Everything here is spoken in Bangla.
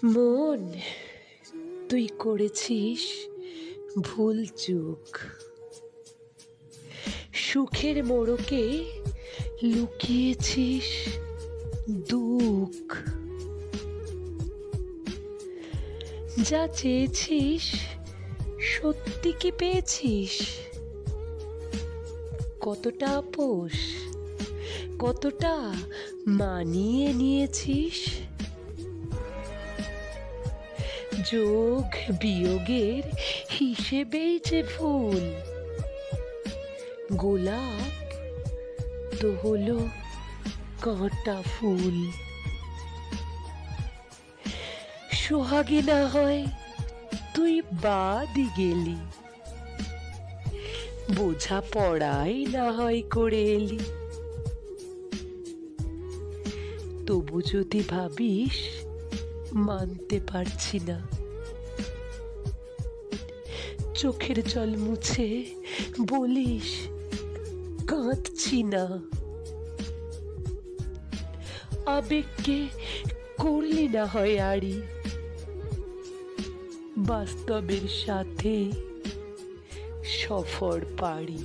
মন, তুই করেছিস ভুল চুক। সুখের মোড়কে লুকিয়েছিস দুঃখ। যা চেয়েছিস সত্যি কি পেয়েছিস? কতটা আপোষ, কতটা মানিয়ে নিয়েছিস? যোগ বিয়োগের হিসেবেই যে ভুল। গোলাপ তো হলো কাঁটা ফুল। সোহাগী না হয় তুই বাদই গেলি, বোঝা পড়াই না হয় করে এলি। তবু যদি ভাবিস মানতে পারছি না, চোখের জল মুছে বলিস কাঁদছি না। আবেগকে করলি না হয় আড়ি, বাস্তবের সাথে সফর পাড়ি।